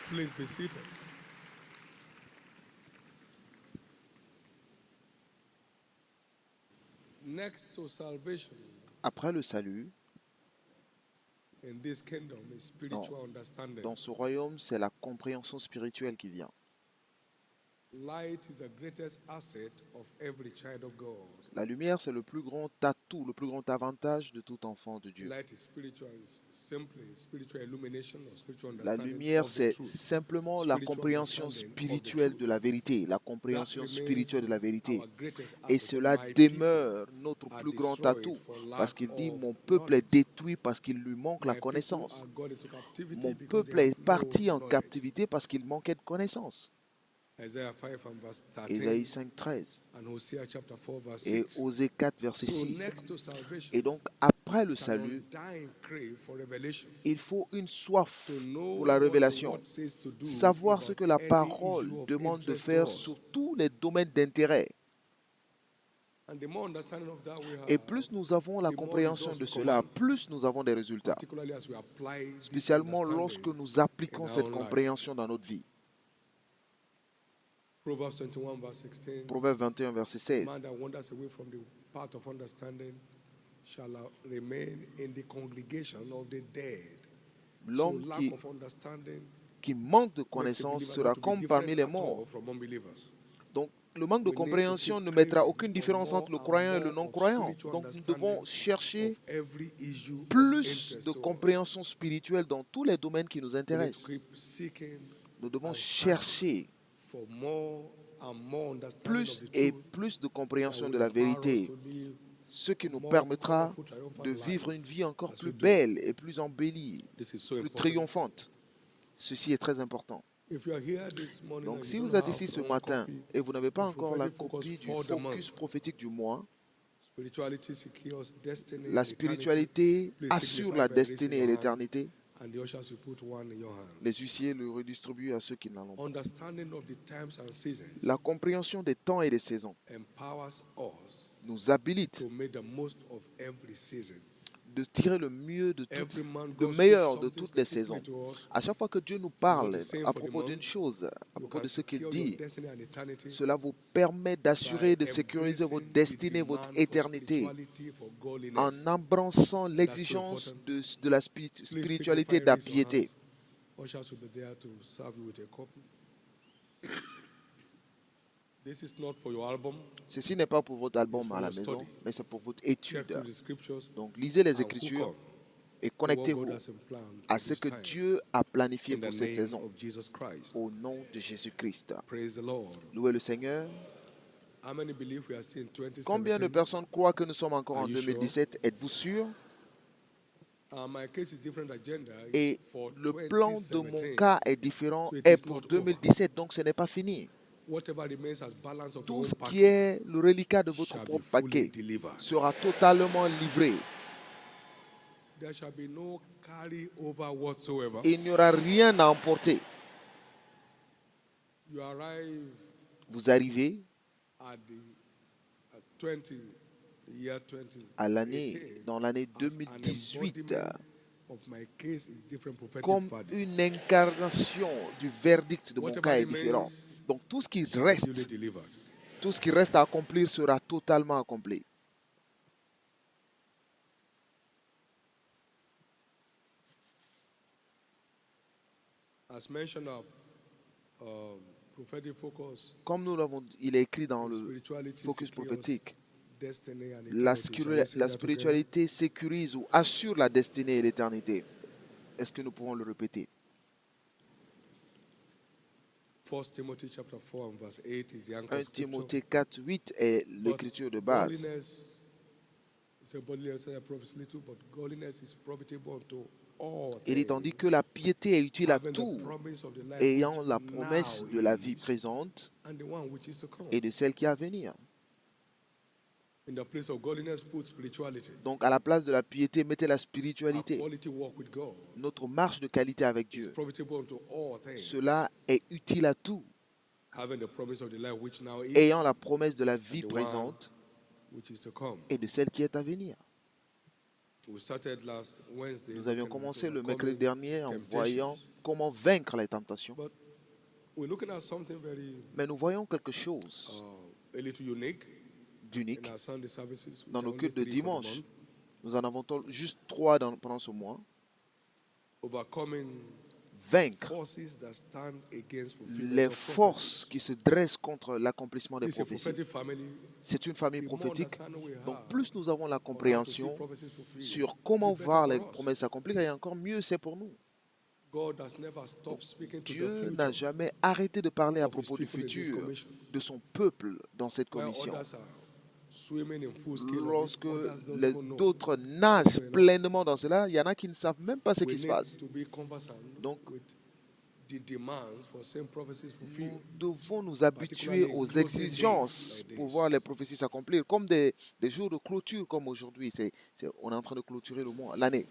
Please be seated. Next to salvation Après le salut, in this kingdom is spiritual understanding. dans ce royaume, c'est la compréhension spirituelle qui vient. Light is the greatest asset of every child of God. La lumière, c'est le plus grand atout, le plus grand avantage de tout enfant de Dieu. Light is spiritual, is simply spiritual illumination or spiritual La understanding lumière, of the c'est truth. simplement la Spiritual compréhension understanding of the spirituelle truth. de la vérité, la That compréhension remains spirituelle de la vérité. our greatest Et asset. cela My people demeure notre are plus grand destroyed atout, for parce lack qu'il dit, of mon peuple est knowledge. détruit parce qu'il lui manque la My people connaissance. are gone into captivity Mon because they peuple est have no parti en knowledge. captivité parce qu'il manquait de connaissance. Isaiah 5 and verse Ésaïe 13 5, 13 and Hosea chapter 4 verse et 6. Osée 4, verset So 6. next to salvation Et donc, après le is an salut, undying crave for revelation. il faut une soif To know pour la what the révélation. word says to do Savoir ce about que la any parole issue of demande de interest to faire us. sur tous les domaines d'intérêt. And the more understanding of that we Et have, plus nous avons la the more compréhension results de we cela, command, plus nous avons des résultats. particularly as we apply this Spécialement lorsque understanding nous appliquons in our cette own life. compréhension dans notre vie. Proverbs 21 verse 16. Proverbe 21, verset A 16. man that wanders away from the path of understanding shall remain in the congregation of the dead. So L'homme lack of understanding qui manque de makes a connaissance believer sera not to be comme parmi different les at all morts. from unbelievers. Donc, le manque de We need to compréhension keep ne mettra craving aucune for différence more entre le and croyant et le more of non-croyant. spiritual Donc, nous devons understanding chercher of every issue of plus interest de to us. compréhension spirituelle dans tous les domaines qui nous We need to intéressent. keep seeking Nous devons and chercher for more and more understanding plus of the et truth plus de that compréhension will de la empower us vérité, to live ce qui a nous more permettra colorful, triumphant de life. vivre une vie encore as plus we do. belle et plus embellie, This is so plus important. triomphante. Ceci est très important. If you are here this morning Donc, and si you vous don't êtes have ici ce your own matin copy, et vous n'avez pas of encore la Prophetic Focus copie du for the month, focus prophétique du mois, Spirituality secures destiny la and eternity. spiritualité Please assure signify la by raising destinée et your hand, l'éternité. and the ushers will put one in your hand. Les huissiers le redistribuent à ceux qui n'en ont pas. Understanding of the times and seasons La compréhension des temps et des saisons empowers us nous habilite to make the most of every season. de tirer le mieux de Every toutes, man le God speaks meilleur de something toutes les specifically saisons. to us. À chaque fois que Dieu nous It's parle not the same à for the propos month. d'une chose, à You propos can de ce qu'il secure your dit, destiny and eternity cela vous permet d'assurer, by de sécuriser votre embracing the destinée, votre demand for éternité, spirituality, for godliness. en embrassant That's so l'exigence important. de la Please spiritualité signify, et de la raise your piété. hands. Ushers will be there to serve you with a copy. This is not for your album. Ceci n'est pas pour votre album for à la your maison, study. mais c'est pour votre Check étude. through the scriptures Donc lisez les and hook Écritures on et to what God connectez-vous has planned à for ce this que time. Dieu a planifié In the pour cette name saison. of Jesus Christ. Au nom de Jésus-Christ. Praise the Lord. Louez le Seigneur. How many believe we are still in Combien de 2017? personnes croient que nous sommes encore Are en you sure? 2017? Êtes-vous sûr? My case is different agenda. It's Et for le plan de mon 2017. cas est différent, So it est is pour not over. 2017, donc ce n'est pas fini. Whatever remains as balance of your Tout own ce qui package est le reliquat de votre shall be propre fully paquet delivered. sera totalement livré. There shall be no carry over whatsoever. Il n'y aura rien à emporter. You arrive Vous arrivez at 20, the year 20, à l'année, dans l'année as an 2018, embodiment of my case is different prophetic comme verdict. une incarnation du verdict de mon Whatever cas est remains différent. Donc tout ce qui shall be duly reste, delivered. tout ce qui reste à accomplir sera totalement accompli. As mentioned up, prophetic focus, Comme nous l'avons, il est écrit dans le spirituality focus secures prophétique, destiny and la, eternity. Shall we say la that together? spiritualité sécurise ou assure la destinée et l'éternité. Est-ce que nous pouvons le répéter? 1 Timothy chapter 4 and verse 8 is the 1 anchor scripture. Timothée 4, 8 est l'écriture de base. Godliness, it's a bodily I profits little, but godliness is profitable unto all Il est things, tandis que la piété est utile à having the tout, promise of the life ayant which la now promesse de la vie is, présente and the one which is to come. et de celle qui est à venir. In the place of godliness, put spirituality. Donc à la place de la piété, mettez la Our spiritualité. quality walk with God Notre marche de qualité avec is Dieu. profitable unto all things, Cela est utile à tout, having the promise of the life which now is, ayant la promesse de la vie and the one présente which is to come. et de celle qui est à venir. We started last Wednesday Nous avions looking at commencé le mercredi overcoming dernier en voyant temptations. comment vaincre les tentations. But we're looking at something very Mais nous voyons quelque chose a little unique in d'unique our Sunday services. dans Which nos are only cultes de 3 for the dimanche. month. Nous en avons juste 3 pendant ce mois. Overcoming Vaincre forces that stand against fulfillment les of forces prophecies. qui se dressent contre l'accomplissement des This is a prophéties. prophetic family. C'est une famille The more prophétique. understanding we Donc have plus nous avons la on how to see compréhension prophecies fulfilled, sur comment the better voir les for us. promesses s'accomplir, et encore mieux c'est pour nous. God has never stopped speaking to the Dieu n'a future jamais arrêté de parler à of his propos du people in this futur commission. de son peuple dans cette While commission. others are swimming in full scale of it, Lorsque others don't even know d'autres what's nagent going on. pleinement dans cela, il y en a qui ne savent même pas ce We qui se need passe. to be conversant Donc, with the demands for same prophecies fulfilled. nous devons nous habituer Particularly in aux closing exigences days like pour this. voir les prophéties s'accomplir, comme des jours de clôture comme aujourd'hui. On est en train de clôturer le mois, l'année.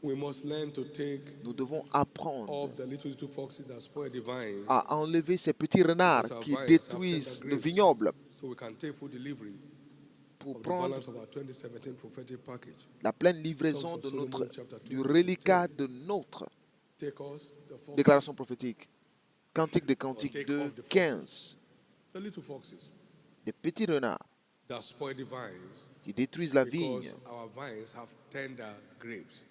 We must learn to take Nous devons apprendre off the little foxes that spoil the vines, à enlever ces petits renards because our qui vines have détruisent tender le grapes, vignoble so we can take full delivery pour of the prendre balance of our 2017 prophetic package. la pleine livraison Songs of de Solomon, notre, chapter 2, du verse reliquat 15. de notre Take us the foxes, déclaration prophétique. Cantique des or Cantiques take 2, off the 15. the little foxes Des petits renards that spoil the vines, qui détruisent la vigne because our vines have tender grapes.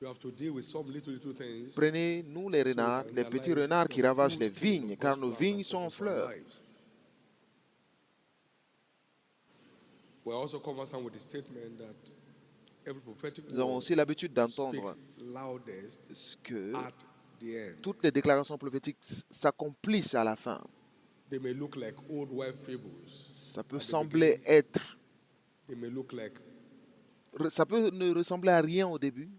We have to deal with some little things. Prenez, nous les renards, les petits renards qui ravagent les vignes, car nos vignes sont en fleurs. We're also conversant with the statement that every prophetic Nous avons word aussi l'habitude d'entendre speaks loudest ce que at the end. toutes les déclarations prophétiques s'accomplissent à la fin. They may look like old wife fables. Ça peut at the sembler beginning. être, They may look like ça peut ne ressembler à rien au début.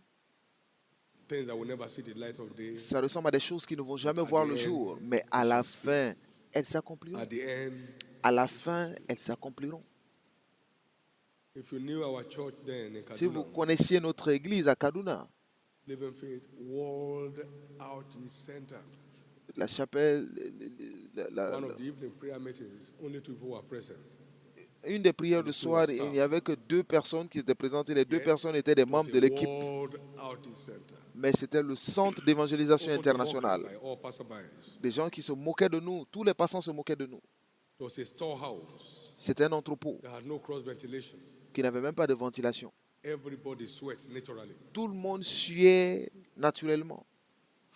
things that will never see the light of day. Ça ressemble à des choses qui ne vont jamais At voir the le end, jour, mais à they la shall speak. fin, elles s'accompliront. At the end, À la fin, elles s'accompliront. if you knew our church then in Si vous Kaduna, connaissiez notre église à Kaduna, Living Faith World Outreach Center, la chapelle, one of the evening prayer meetings, only 2 people were present. une des prières de soir, il n'y avait que 2 personnes qui étaient présentes et les 2 personnes étaient des It was membres a de l'équipe. World Outreach Center. Mais c'était le centre d'évangélisation Open to mockery internationale. by all passerbys. Des gens qui se moquaient de nous, tous les passants se moquaient de nous. It was a storehouse C'était un entrepôt that had no cross ventilation. qui n'avait même pas de ventilation. Everybody sweats naturally. Tout le monde suait naturellement,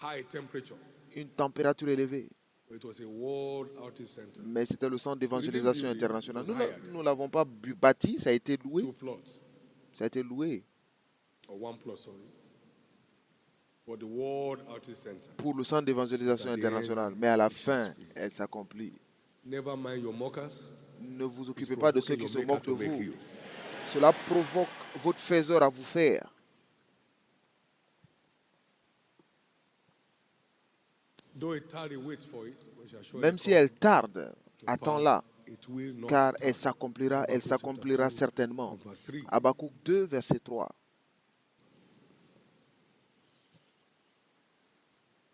High temperature. une température élevée. It was a World Outreach Center. Mais c'était le centre d'évangélisation build it, internationale. it was hired. Nous ne l'avons pas bâti, ça a été loué. 2 plots, Ça a été loué or 1 plot, sorry, for the World Outreach Center. pour le centre d'évangélisation internationale. Mais à la fin, elle s'accomplit. Never mind your mockers. Ne vous It's occupez pas de ceux provoking qui your se maker moquent de to make vous. you. Cela provoque votre faiseur à vous faire. Though it tarry, wait for it, which shall surely Même si come elle tarde, to attends-la, pass, it will not car tarry. elle s'accomplira Habakkuk chapter 2, certainement. verse 3. Habakkuk 2, verset 3.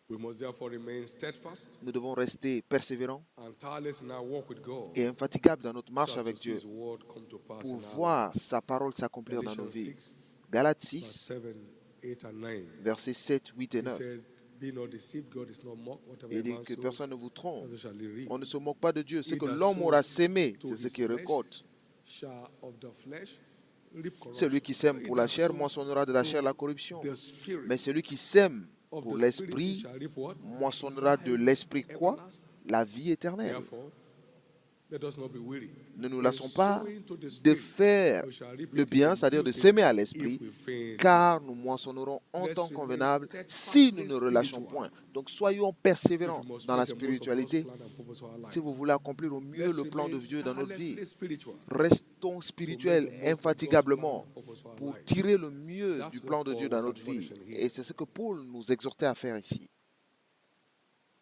We must therefore remain steadfast Nous devons rester persévérants and tireless in our walk with God, et infatigables dans notre so marche as to avec see Dieu His word come to pass pour in our voir sa parole s'accomplir dans Galatians nos vies. 6, Galates verse 6, 7, 8, and 9. versets 7, 8 et He 9. said, "Be not deceived, God is not mocked. Whatever Il a dit man que sows, personne ne vous trompe. so shall he reap. On ne se moque pas de Dieu. Ce He que that l'homme aura sows sémé, to c'est ce his qu'il flesh récolte. shall of the flesh reap corruption. Celui qui sème He pour la that chair sows moissonnera de la to chair la corruption. the spirit Mais celui qui sème of pour the spirit l'esprit shall reap what? moissonnera de l'esprit quoi? Everlasting. La vie éternelle. Therefore, let us not be weary. Ne nous In lassons pas sowing to the de spirit, faire we shall reap le it bien, in c'est-à-dire due de s'aimer à season, l'esprit, if we faint car nous moissonnerons en Let's temps remain convenable steadfastly si nous ne relâchons point. Donc soyons persévérants if we must dans la make the most of God's spiritualité plan and purpose for our lives. si vous voulez accomplir au mieux Let's le plan de remain Dieu dans notre vie. tirelessly spiritual Restons spirituels to make the most of God's infatigablement plan and purpose for our pour lives. tirer le mieux That's du what plan de Paul Dieu dans was notre vie. admonishing here. Et c'est ce que Paul nous exhortait à faire ici.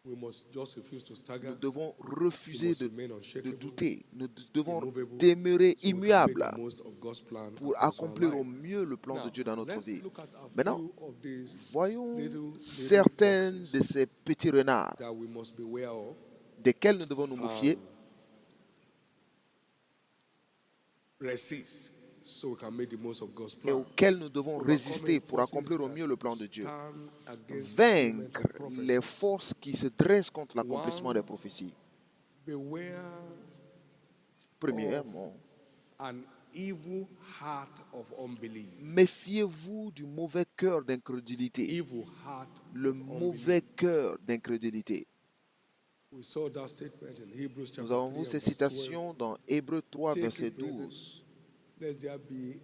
We must just refuse to stagger. Nous devons We refuser must de remain unshakable, douter. Nous devons immovable, demeurer so we can make immuables the most of God's plan and pour purpose for our accomplir au lives. mieux le plan de Now, Dieu dans notre let's vie. look at a Maintenant, few of these voyons little certaines foxes de ces petits renards that we must beware of. desquels nous devons nous méfier. Resist so we can make the most of God's et plan. auxquels nous devons Overcoming résister pour forces accomplir au that mieux le plan de Dieu. stand against Vaincre fulfillment of les prophecies. forces qui se dressent contre l'accomplissement One, des prophéties. Beware Premièrement, an evil heart of unbelief. méfiez-vous du mauvais cœur d'incrédulité. Evil heart Le of mauvais unbelief. cœur d'incrédulité. We saw that statement in Hebrews Nous chapter avons 3 vu and ces verse 12. citations dans Hébreux 3, Take verset it, brethren. 12. Lest there be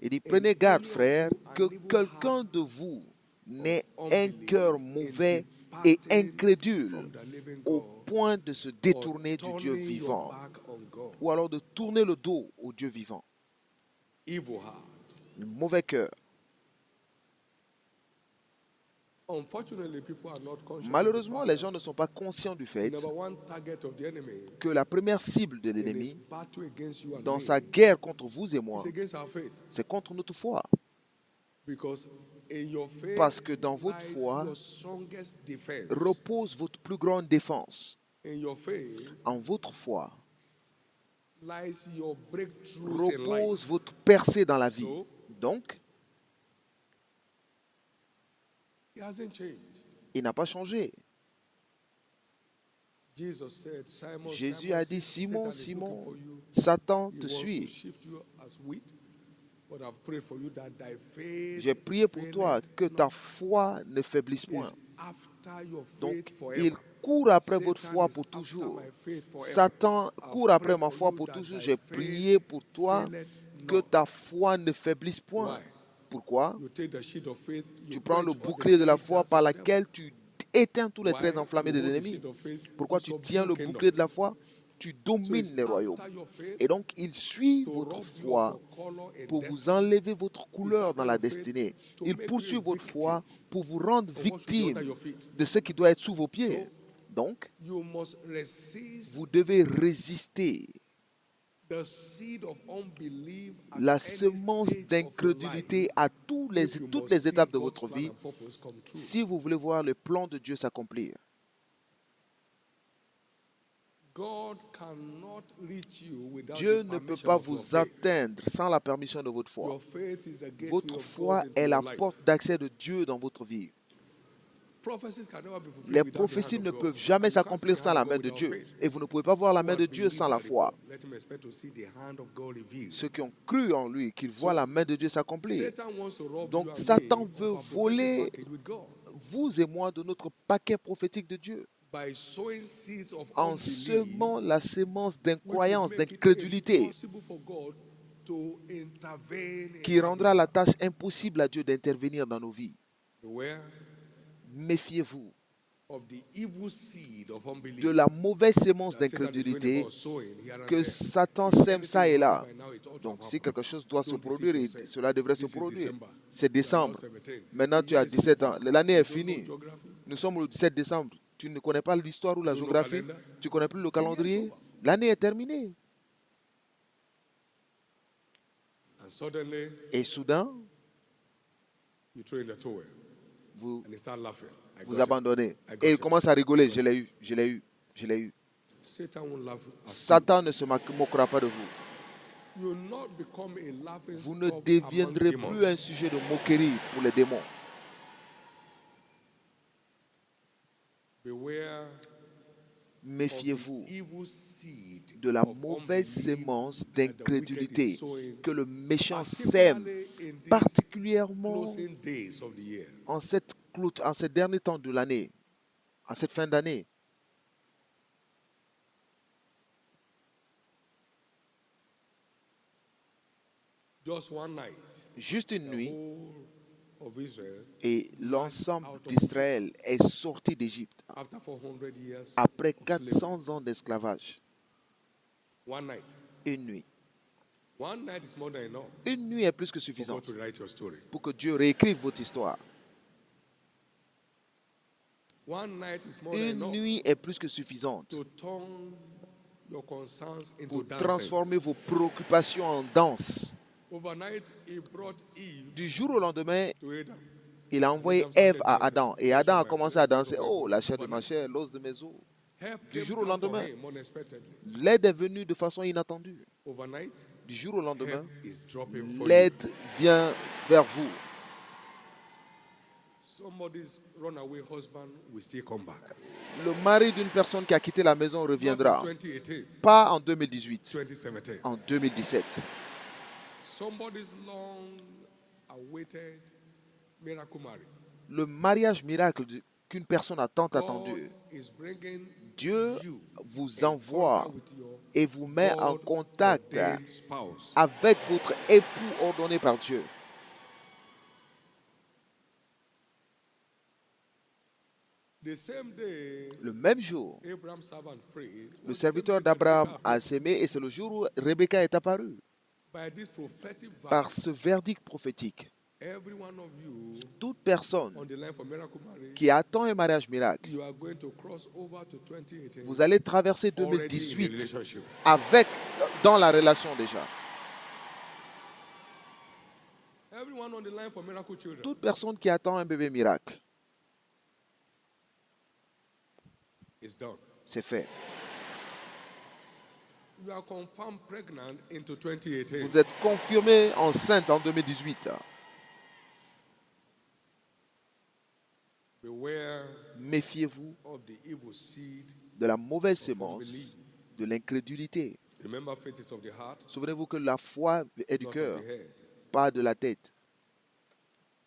Il dit, prenez garde, any of frères, you an que evil quelqu'un heart de vous n'ait of un unbelief cœur in mauvais et departing incrédule from the living au God, point de se or détourner du Dieu turning your vivant, back on God. ou alors de tourner le dos au Dieu vivant. Evil heart. Le mauvais cœur. Unfortunately, people are not conscious Malheureusement, of the les fact gens ne sont pas conscients du that fait the number one target of the enemy que la première cible de in his l'ennemi battle against you and dans me sa guerre contre vous et moi, is against our faith. c'est contre notre foi. Because in your faith Parce que dans votre lies foi your strongest defense. repose votre plus grande défense. In your faith En votre foi lies your breakthroughs in life. repose votre percée dans la vie. So, Donc, it hasn't changed. il n'a pas changé. Jesus said, Simon, Jésus Simon, a dit, Satan Simon, is looking Simon, for you. Satan He te wants to suit. shift you as wheat, but I've prayed for you that thy faith J'ai prié pour toi faileth que ta not. foi ne faiblisse point. Is after your faith Donc, forever. il court après Satan votre foi is pour after toujours. my faith forever. Satan I've court après prayed ma for foi you pour that toujours. thy J'ai faith prié pour toi faileth que not. ta foi ne faiblisse point. Why? Pourquoi? You take the shield of faith, you Tu prends le quench all the bouclier de la fiery foi darts par of the devil. laquelle tu éteins tous les Why? traits enflammés You de hold the l'ennemi. shield of faith, Pourquoi you tu tiens le subdue bouclier de la kingdoms. foi? Tu So it's domines les royaumes. after your faith Et donc, il suit to votre rob you foi of your color and pour vous destiny. enlever votre couleur after dans la your faith destinée. to Il make poursuit you a votre victim foi pour vous rendre of what should be victime under your feet. de ce qui doit être sous vos pieds. So, Donc, You must resist vous devez résister. the seed of unbelief at La any semence stage of your d'incrédulité life à if you toutes must les see étapes de God's votre plan vie, and purpose come true. si vous voulez voir le plan de Dieu s'accomplir. God cannot reach you without Dieu the ne peut permission pas of your vous faith. atteindre sans la permission de votre foi. Your faith is the gateway Votre of foi God into est la your life. porte d'accès de Dieu dans votre vie. Prophecies can never be fulfilled Les without the prophéties hand ne of God. peuvent jamais You can't see s'accomplir the sans hand la of main God de without Dieu. faith. Et vous ne pouvez pas voir la Who main have de Dieu believed sans la that foi. report, let him expect to see the hand of God revealed. Ceux qui ont cru en lui, qu'ils voient la main de Dieu s'accomplir. Satan wants to rob Donc you and Satan me veut of our prophetic voler package with God vous et moi de notre paquet prophétique de Dieu by sowing seeds of en unbelief, semant la sémence which will d'incroyance, make it d'incrédulité, impossible for God to intervene qui in our rendra la behalf. tâche impossible à Dieu d'intervenir dans nos vies. Beware Méfiez-vous of the evil seed of unbelief de la mauvaise sémence that Satan is going d'incrédulité about sowing here and que there. Satan If sème ça et anything là. happened by now, it ought to Donc have si happened. quelque chose doit se Don't deceive produire, yourself. cela devrait se This is produire. December. C'est We are now décembre. 17. Maintenant The tu year as is 17 ans. over. L'année est You don't know finie. geography. Nous sommes le 17 décembre. Tu ne connais pas l'histoire ou la You don't know géographie. calendar. Tu ne connais plus le The year is calendrier. over. L'année est terminée. And suddenly, Et soudain, you throw in the towel vous and you start laughing. I vous got it. abandonnez. I got Et il it. commence à rigoler. Je l'ai eu, je l'ai eu, je l'ai eu. Satan won't laugh at Satan ne se moquera pas de vous. you. You will not become a laughing Vous ne stock deviendrez among plus demons. un sujet de moquerie pour les démons. Beware Méfiez-vous of the evil seed de la of mauvaise unbelief sémence that the wicked d'incrédulité is sowing, que le méchant sème, particularly in these particulièrement closing days of the year. en ces derniers temps de l'année, en cette fin d'année. Just one night, Juste une the nuit, whole of Israel, et l'ensemble d'Israël est sorti d'Égypte after 400 years après of slavery. 400 ans d'esclavage. One night. Une nuit. One night is more than enough Une nuit est plus que for God suffisante to write your story. pour que Dieu réécrive votre histoire. One night is more than Une enough nuit est plus que suffisante to turn your concerns into pour dancing. transformer vos préoccupations en danse. Overnight, he brought Eve Du jour au lendemain, to Adam. il a envoyé Ève à Adam. Et Adam a commencé à danser. Oh, la chair de ma chair, l'os de mes os. Help Du came jour au down for lendemain. him unexpectedly. L'aide est venue de façon inattendue. Overnight, Du jour au lendemain, help is dropping for you. l'aide vient vers vous. Somebody's runaway husband will still come back. Le mari d'une personne qui a quitté la maison Not in reviendra. 2018, Pas en 2018, 2017. en 2017. Somebody's long awaited miracle marriage. Le mariage miracle qu'une personne a tant God attendu, is bringing Dieu you vous in envoie contact with your et vous met en contact God-ordained spouse. avec votre époux ordonné par Dieu. The same day, Le même jour, Abraham's servant prayed. le serviteur d'Abraham a sémé et c'est le jour où Rebecca est apparue. By this prophetic Par vow, ce verdict prophétique, every one of you toute personne on the line for miracle marriage, qui attend un mariage miracle, you are going to cross over to 2018 vous allez traverser already in a 2018 relationship. avec, dans la relation déjà. Everyone on the line for miracle children, Toute personne qui attend un bébé miracle, it's done. c'est fait. You are confirmed pregnant into 2018. Vous êtes confirmé enceinte en 2018. Beware Méfiez-vous of the evil seed. de la mauvaise sémence, de l'incrédulité. Remember, faith is of the heart, Souvenez-vous que la foi est du not cœur, of the head. pas de la tête.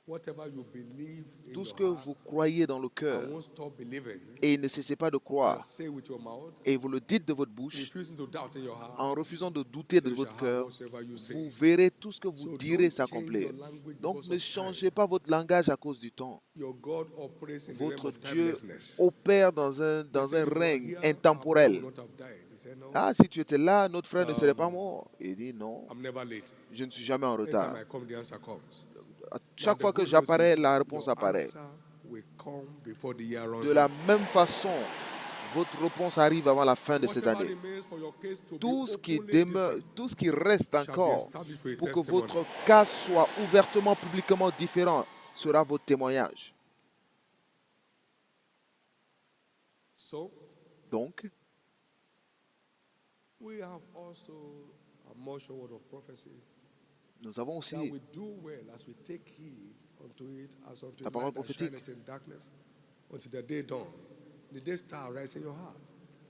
Whatever you believe in Tout ce your que heart, vous croyez dans le and cœur won't stop believing, et ne cessez pas de and croire say with your mouth, et vous le dites de votre bouche refusing to doubt in your heart, en refusant de douter de so you votre shall cœur, have whatsoever you say. vous verrez tout ce que vous So direz don't s'accomplir. change your language Donc because ne of changez pas votre langage à cause du temps. Your God operates in the realm Votre of Dieu timelessness. opère dans un He said, "If you are règne here, Abraham intemporel. would not have died." He said, "No, Ah, si tu étais là, notre frère ne serait pas mort. Il dit non, I'm never late. je ne suis jamais en Anytime retard. I come, the answer comes." À chaque But fois the que good j'apparais, news is, la réponse your apparaît. answer will come before the year runs De la out. même façon, votre réponse arrive avant la fin de cette Whatever année. remains for your case to be Tout ce qui openly demeure, different tout ce qui reste shall be encore established for a pour que testimony. votre cas soit ouvertement, publiquement différent sera votre témoignage. So, Donc, we have also a more sure word of prophecy nous avons that aussi we do well as we take heed unto it as unto La a parole light that prophétique. shineth in darkness until the day dawn. The day star rise in your heart.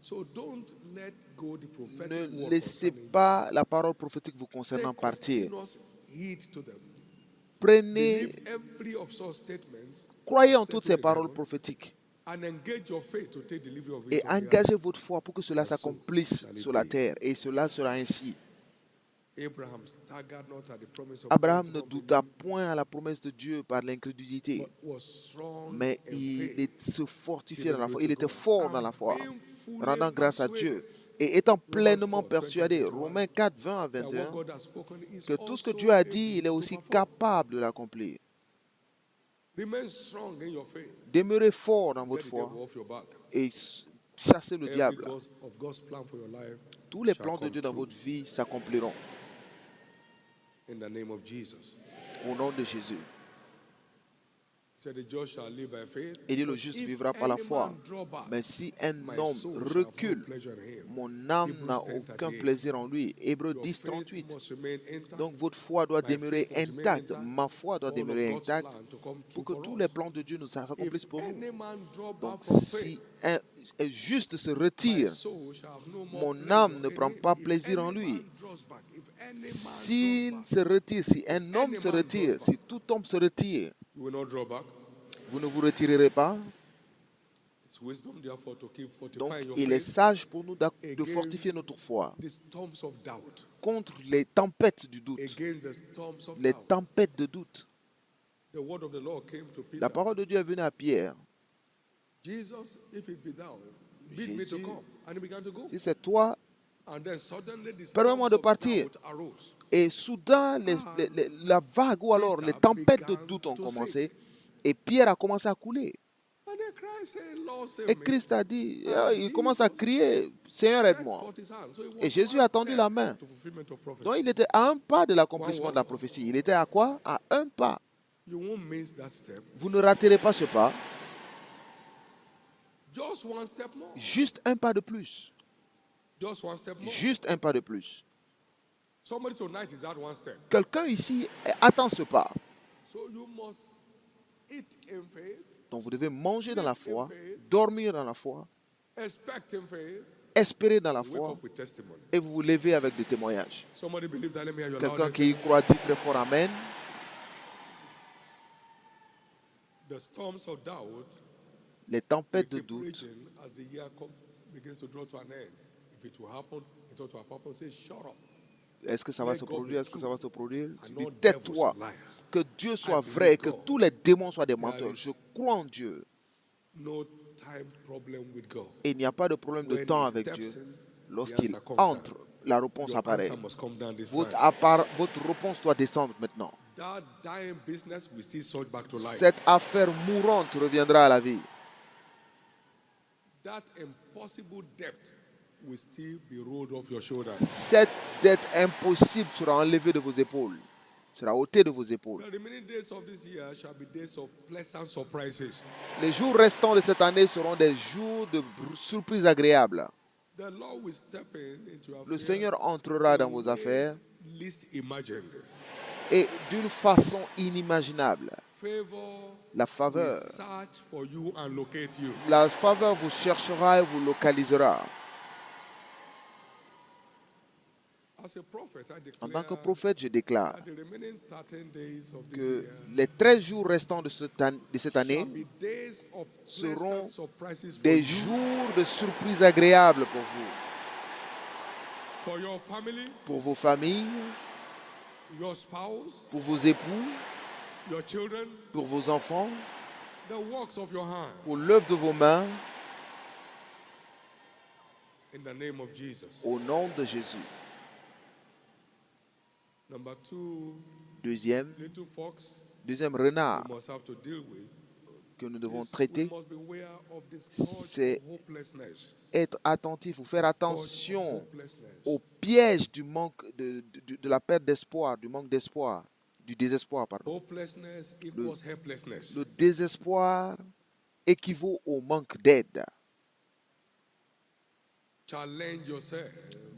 So don't let go the prophetic ne word laissez concerning you. pas la parole prophétique vous concernant Take partir. continuous heed to them. Prenez, Believe every of such statements croyez en said toutes to ces the paroles devil, prophétiques and engage your faith to take delivery of it et on the earth. engagez votre foi pour que cela And so s'accomplisse shall it sur la be. terre. Et cela sera ainsi. Abraham staggered not at the promise of Abraham God ne to not douta believe, point à la promesse de Dieu par l'incrédulité, but was strong mais in il faith, se fortifiait giving dans la glory foi. to Il était God, fort dans and la foi, being fully rendant grâce à persuaded Dieu et étant pleinement 4, persuadé, 20, 21, Romains 4, 20 à that what 21, God has spoken is que tout ce que also Dieu a able dit, il est to aussi perform. capable de l'accomplir. Remain strong in your faith. Demeurez fort dans Get votre the foi devil off your back. et chassez le Every diable. of God's plan for your life Tous les shall plans de come Dieu dans true. votre vie s'accompliront In the name of Jesus. au nom de Jésus. He said, the just shall live by faith. Il dit, le But juste if vivra par la any foi. man draw back, Mais si un my homme soul shall have no recule, pleasure in him. mon âme Hebrews n'a 10, aucun 38. plaisir en lui. Hébreux Your 10, faith 38. must remain intact. Donc votre foi doit My demeurer faith must remain intacte. intact. Ma foi doit For all of demeurer God's intacte plan to come pour true que for tous us. les plans de Dieu nous s'accomplissent If pour nous. any man draw Donc back from si faith, un juste se my retire, soul shall have no more mon pleasure âme ne in prend him. pas If plaisir en any lui. man draws back, if any man S'il draws se back, retire, si un homme any se man retire, draws si tout homme se retire, you will not draw back. vous ne vous retirerez pas. It's wisdom, therefore, to keep Donc fortifying your il est faith sage pour nous de fortifier notre foi the storms of doubt. contre les tempêtes du doute. Against the storms of Les doubt. tempêtes de doute. The word of the Lord came to Peter. La parole de Dieu est venue à Pierre. Jesus, if it be thou, bid me to Jésus, come. And he began to go. si c'est toi, And then suddenly the permets-moi storms de of partir. doubt arose. Et soudain, la vague ou alors les tempêtes de doute ont commencé. Et Pierre a commencé à couler. And then Christ said, Lord, save Et me. Christ a dit, And il commence à Jesus crier, Seigneur, stretched aide-moi. forth his hand. So he was Et Jésus one a tendu step la main. to fulfillment of prophecy. Donc il était à un pas de l'accomplissement de la prophétie. Il était à quoi? À un pas. You won't miss that step. Vous ne raterez pas ce pas. Just one step more. Juste un pas de plus. Just one step more. Juste un pas de plus. Somebody tonight is at one step. Quelqu'un ici attend ce pas. So you must eat in faith, Donc vous devez manger dans la sleep in foi, faith, dormir dans la foi, expect in faith, espérer dans la wake foi up with testimony. et vous vous levez avec des témoignages. Somebody believe that. Let me hear your Quelqu'un loudest qui y amen. croit dit très fort Amen. The storms of doubt Les we tempêtes de keep doute, preaching as the year begins to draw to an end. If it will happen, it ought to have happened. Say, shut up. est-ce que ça va Let se God be produire? Est-ce que ça true va se produire? Tu and dis all devils tais-toi, liars. que Dieu soit believe vrai et que God. tous les démons soient des There menteurs. is Je crois en Dieu. No time problem with God. Et il n'y a pas de problème de When temps he avec steps Dieu. in, Lorsqu'il the answer comes entre, down. la réponse Your apparaît. answer must come down this Votre, time. votre réponse doit descendre maintenant. That dying business will still surge back to life. Cette affaire mourante reviendra à la vie. That impossible debt will still be rolled off your shoulders. Cette dette impossible sera enlevée de vos épaules. Sera ôtée de vos épaules. The remaining days of this year shall be days of pleasant surprises. Les jours restants de cette année seront des jours de surprises agréables. The Lord will step into your Le affairs Seigneur entrera dans in vos ways affaires least imagined. et d'une façon inimaginable. Favor La will faveur. search for you and locate you. La faveur vous cherchera et vous localisera. As a prophet, I En tant que declare prophète, je déclare that the remaining 13 days of this que year les 13 jours restants de cette shall année be days of seront pleasant surprises for des you, jours de surprises agréables pour vous, for your family, pour vos familles, your spouse, pour vos époux, your children, pour vos enfants, the works of your hand. pour l'œuvre de vos mains, In the name of Jesus. au nom de Jésus. Number two, Deuxième renard we must have to deal with que nous devons is we traiter, must beware of this scourge c'est of hopelessness. être attentif ou faire Scourge of attention hopelessness. au piège du manque de la perte d'espoir, du manque d'espoir, du désespoir, pardon. Hopelessness equals helplessness. Le désespoir équivaut au manque d'aide. Challenge yourself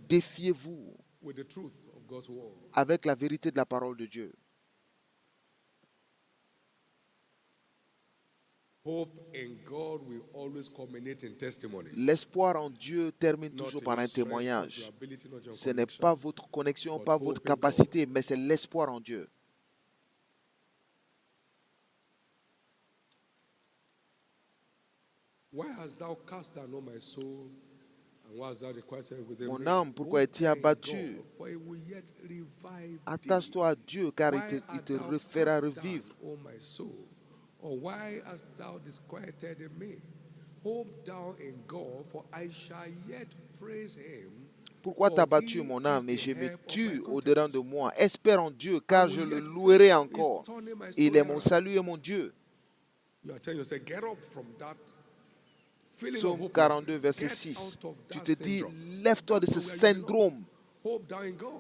Défiez-vous with the truth of God's word. avec la vérité de la parole de Dieu. Hope in God will always culminate in testimony. L'espoir en Dieu termine Not toujours in par your un strength, not témoignage. your ability, not your Ce n'est connection. pas votre connexion, But pas hope votre in God. capacité, mais c'est l'espoir en Dieu. Why hast thou cast down, O my soul? And why hast thou requited within Mon me? âme, pourquoi Hope es-tu in abattu? God, for he will yet revive thee. Attache-toi à Dieu, car il Why te art thou fera cast down, revivre. O my soul? Or why hast thou disquieted in me? Hope thou in God, for I shall yet praise him. Pourquoi For t'as battu he mon is âme the et je me help of tue my au-dedans countenance. de moi? Espère en Dieu, car I je will le yet louerai praise him. encore. He's turning my Il story est mon around. salut et mon Dieu. You are telling yourself, get up from that feeling of Psaume hopelessness. 42, verset Get 6. out of Tu that te dis, syndrome. lève-toi de That's ce where you belong. syndrome Hope thou in God.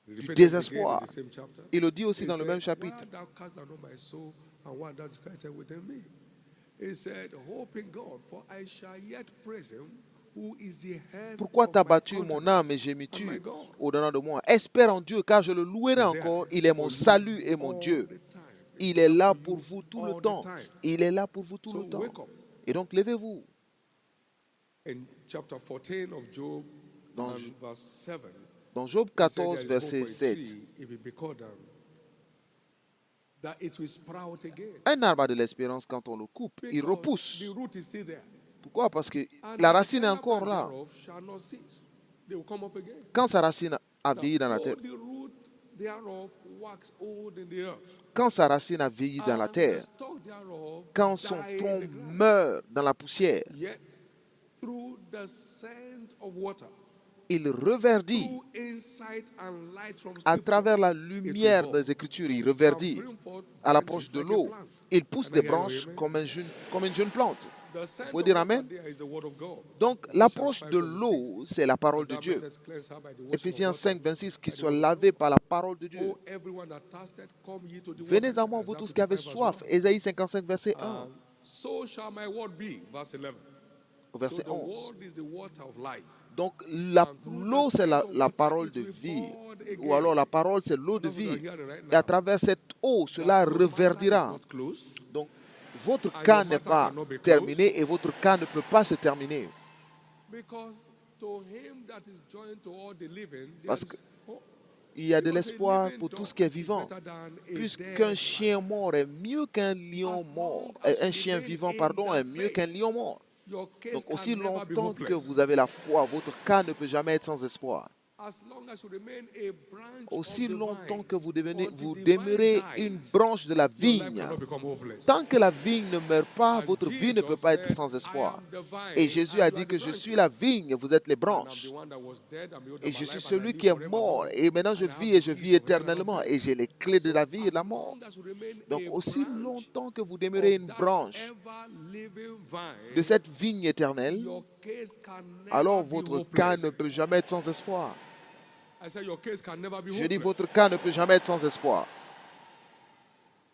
du Repeat it again in désespoir. the same chapter. Il le dit aussi He dans le said, même why chapitre. art thou cast down, O my soul, and why art thou disquieted within me? He said, hope in God, for I shall yet praise him, who is the head Pourquoi of t'as my battu mon countenance âme et je me and my tue God. au-dedans de moi? Espère en Dieu, car je le louerai He's there encore. Il est mon for you salut et mon all Dieu. the time. Il He's est there là for pour you vous tout le all the temps. time. Il est là pour vous tout So le temps. wake up. Et donc, levez-vous. In chapter 14 of Job, Dans- and verse 7, Dans Job he said 14, there is hope verset for a 7. tree if it be cut down, that it will sprout again. Un arbre a de l'espérance quand on le coupe, il Because repousse. the root is still there. Pourquoi? Parce que And la the racine est tender encore branch là. thereof shall not cease. They will come up again. Quand sa racine a Now, vieilli dans la though terre, the root thereof wax old in the earth, quand sa racine a vieilli dans la and the terre, stalk thereof quand son die in tronc the ground, meurt dans la poussière, yet through the scent of water, il reverdit through insight and light from à scriptures, travers la it lumière will des grow, Écritures. Il and reverdit bring forth à branches l'approche de like a l'eau. plant. Il pousse Can I des hear you, branches amen? comme une jeune plante. The scent Vous pouvez of dire water Amen? there is the word of God. Donc, Ephesians l'approche de 5:26. l'eau, c'est la parole de That Dieu. method cleanse her by the washing of Éphésiens water, 5, 26, by qui the soit word of lavé God. par la parole de Dieu. Oh, everyone that thirsted, come ye to the Venez à waters. moi, vous Isaiah tous qui avez 55 verse soif. 1. Ésaïe 55, verset 1, So shall my word be, verse 11. au verset So the 11. word is the water of life. Donc And through l'eau, the c'est la cycle of parole water, de it will vie. flood Ou alors again. la parole, c'est l'eau de That's what you are vie. hearing right Et à now. travers cette eau, That cela your matter is reverdira. not closed, Donc votre and cas your n'est matter pas cannot be closed, terminé et votre cas ne peut pas se terminer. because to him that is joined to all the living, there Parce is que hope. il y a de Because a l'espoir living pour tout dog ce qui est is vivant. better than a Puisqu'un dead chien lion. mort est mieux qu'un lion As mort, long as un you chien remain vivant, in pardon, est that mieux qu'un faith, lion mort. your case Donc can aussi never be longtemps que hopeless. vous avez la foi, votre cas ne peut jamais être sans espoir. As long as you remain a branch Aussi of the longtemps vine, que vous until the demeurez vine une dies, branche de la your life vigne. cannot become hopeless. Tant que la vigne ne meurt pas, And votre vie ne peut Jesus pas être said, sans I espoir. am the Et vine, Jésus and a you dit are que the je suis branches. la vigne, vous êtes les And I'm branches. the one that was dead, and behold, Et I'm je suis alive, and I celui live qui est forevermore. mort. Et maintenant je And I have vis et the je keys vis of heaven and of éternellement. death. Et j'ai les clés de So la vie et de as la mort. long as you remain Donc a aussi branch longtemps que vous demeurez of une that branche ever-living de vine, cette vigne éternelle, your case can alors never be votre cas hopeless. ne peut jamais être sans espoir. I said your case can never be Je dis hopeless. votre cas ne peut jamais être sans espoir.